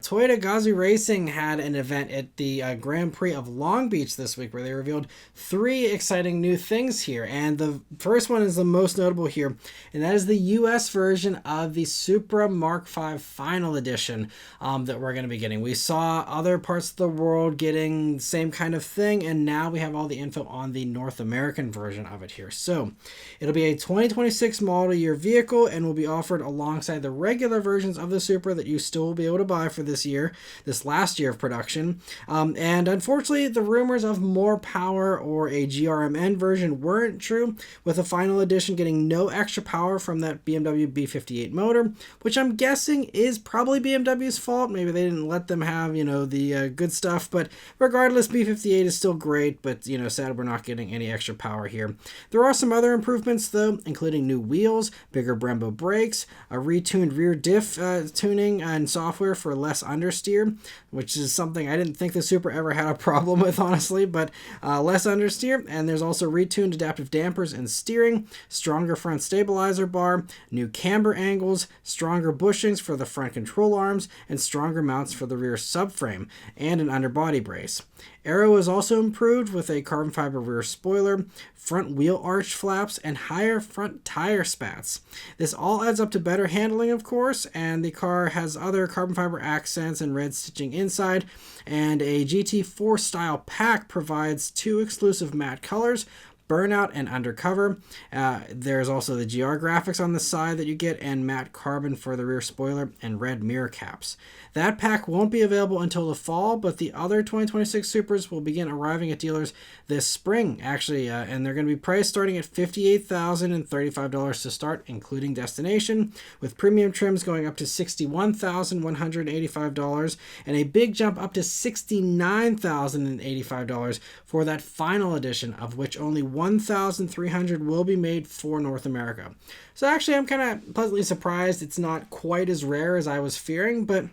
Toyota Gazoo Racing had an event at the Grand Prix of Long Beach this week where they revealed 3 exciting new things here. And the first one is the most notable here, and that is the US version of the Supra MkV Final Edition that we're going to be getting. We saw other parts of the world getting the same kind of thing, and now we have all the info on the North American version of it here. So it'll be a 2026 model year vehicle and will be offered alongside the regular versions of the Supra that you still will be able to buy for this year, this last year of production. And unfortunately, the rumors of more power or a GRMN version weren't true, with the Final Edition getting no extra power from that BMW B58 motor, which I'm guessing is probably BMW's fault. Maybe they didn't let them have, the good stuff, but regardless, B58 is still great, but, sad we're not getting any extra power here. There are some other improvements, though, including new wheels, bigger Brembo brakes, a retuned rear diff tuning and software for less understeer, which is something I didn't think the Supra ever had a problem with, honestly, but less understeer. And there's also retuned adaptive dampers and steering, stronger front stabilizer bar, new camber angles, stronger bushings for the front control arms, and stronger mounts for the rear subframe, and an underbody brace. Aero is also improved with a carbon fiber rear spoiler, front wheel arch flaps, and higher front tire spats. This all adds up to better handling, of course, and the car has other carbon fiber accents and red stitching inside, and a GT4 style pack provides 2 exclusive matte colors, Burnout and Undercover. There's also the GR graphics on the side that you get, and matte carbon for the rear spoiler and red mirror caps. That pack won't be available until the fall, but the other 2026 Supras will begin arriving at dealers this spring, actually, and they're going to be priced starting at $58,035 to start, including destination, with premium trims going up to $61,185 and a big jump up to $69,085 for that final edition, of which only 1,300 will be made for North America. So actually, I'm kind of pleasantly surprised it's not quite as rare as I was fearing, but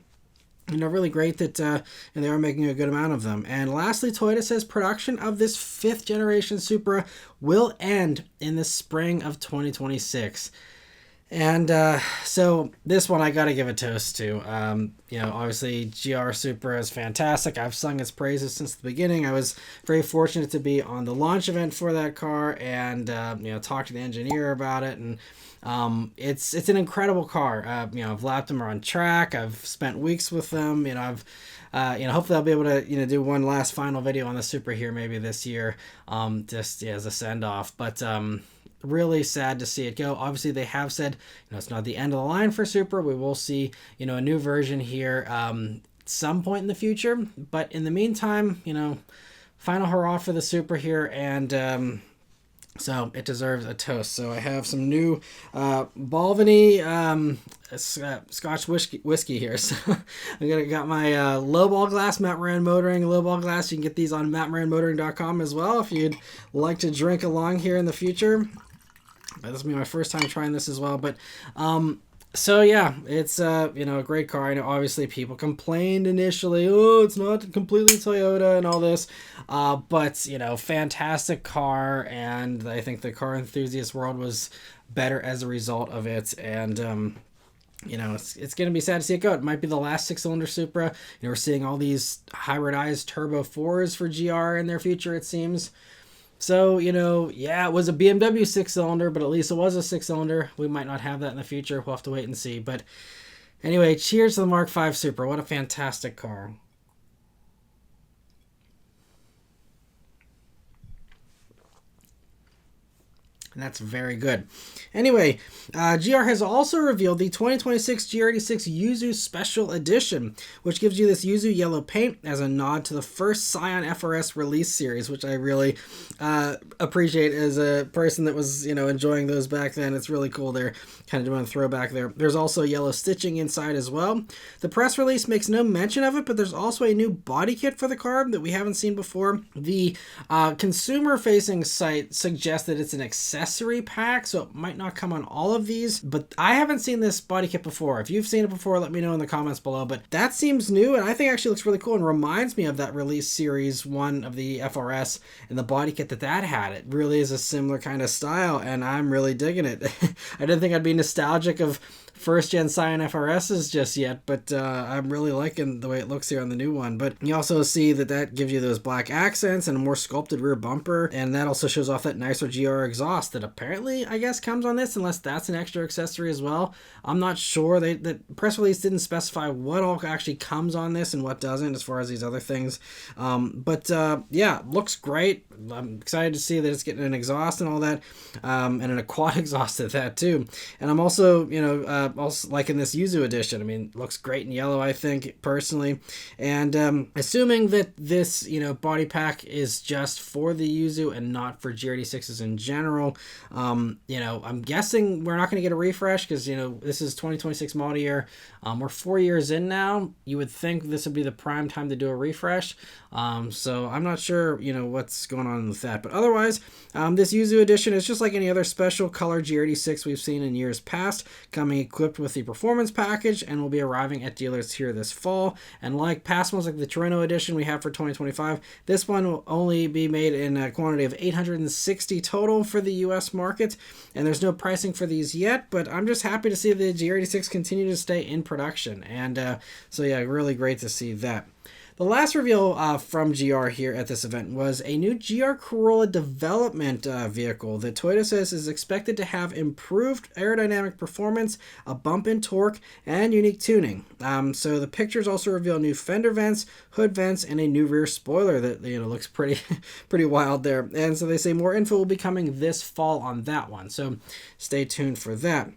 really great that they are making a good amount of them. And lastly, Toyota says production of this 5th generation Supra will end in the spring of 2026. And so this one I got to give a toast to. Obviously GR Supra is fantastic. I've sung its praises since the beginning. I was very fortunate to be on the launch event for that car and talk to the engineer about it, and it's an incredible car. I've lapped them around track. I've spent weeks with them. Hopefully I'll be able to do one last final video on the Supra here maybe this year, as a send off. But really sad to see it go. Obviously, they have said it's not the end of the line for Supra. We will see a new version here some point in the future. But in the meantime, final hurrah for the Supra here, and so it deserves a toast. So I have some new Balvenie Scotch whiskey here. So I got my lowball glass, Maran Motoring lowball glass. You can get these on mattmotoring.com as well if you'd like to drink along here in the future. This will be my first time trying this as well. But so yeah, it's a great car. I know obviously people complained initially, oh, it's not completely Toyota and all this, but fantastic car, and I think the car enthusiast world was better as a result of it. And it's going to be sad to see it go. It might be the last 6-cylinder Supra. We're seeing all these hybridized turbo 4s for GR in their future, it seems. So, it was a BMW 6-cylinder, but at least it was a 6-cylinder. We might not have that in the future. We'll have to wait and see. But anyway, cheers to the Mark V Supra. What a fantastic car. And that's very good. Anyway, GR has also revealed the 2026 GR86 Yuzu Special Edition, which gives you this Yuzu yellow paint as a nod to the first Scion FRS release series, which I really appreciate as a person that was, enjoying those back then. It's really cool. They're kind of doing a throwback there. There's also yellow stitching inside as well. The press release makes no mention of it, but there's also a new body kit for the car that we haven't seen before. The consumer-facing site suggests that it's an accessory pack, so it might not come on all of these, but I haven't seen this body kit before. If you've seen it before, let me know in the comments below, but that seems new, and I think actually looks really cool and reminds me of that release series 1 of the FRS and the body kit that had. It really is a similar kind of style, and I'm really digging it. I didn't think I'd be nostalgic of first gen Scion FRSs just yet, but I'm really liking the way it looks here on the new one. But you also see that gives you those black accents and a more sculpted rear bumper, and that also shows off that nicer GR exhaust that apparently, I guess, comes on this, unless that's an extra accessory as well. I'm not sure. The press release didn't specify what all actually comes on this and what doesn't as far as these other things. Yeah, looks great. I'm excited to see that it's getting an exhaust and all that, and an quad exhaust at that too. And I'm also, also liking this Yuzu edition. I mean, looks great in yellow, I think, personally. And assuming that this, body pack is just for the Yuzu and not for GR86s in general, I'm guessing we're not going to get a refresh because, this is 2026 model year. We're 4 years in now. You would think this would be the prime time to do a refresh. So I'm not sure, what's going on with that. But otherwise, this Yuzu edition is just like any other special color GR86 we've seen in years past, coming equipped with the performance package and will be arriving at dealers here this fall. And like past ones like the Torino edition we have for 2025, this one will only be made in a quantity of 860 total for the US market. And there's no pricing for these yet, but I'm just happy to see the GR86 continue to stay in production. And so yeah, really great to see that. The last reveal from GR here at this event was a new GR Corolla development vehicle that Toyota says is expected to have improved aerodynamic performance, a bump in torque, and unique tuning. So the pictures also reveal new fender vents, hood vents, and a new rear spoiler that looks pretty wild there. And so they say more info will be coming this fall on that one. So stay tuned for that.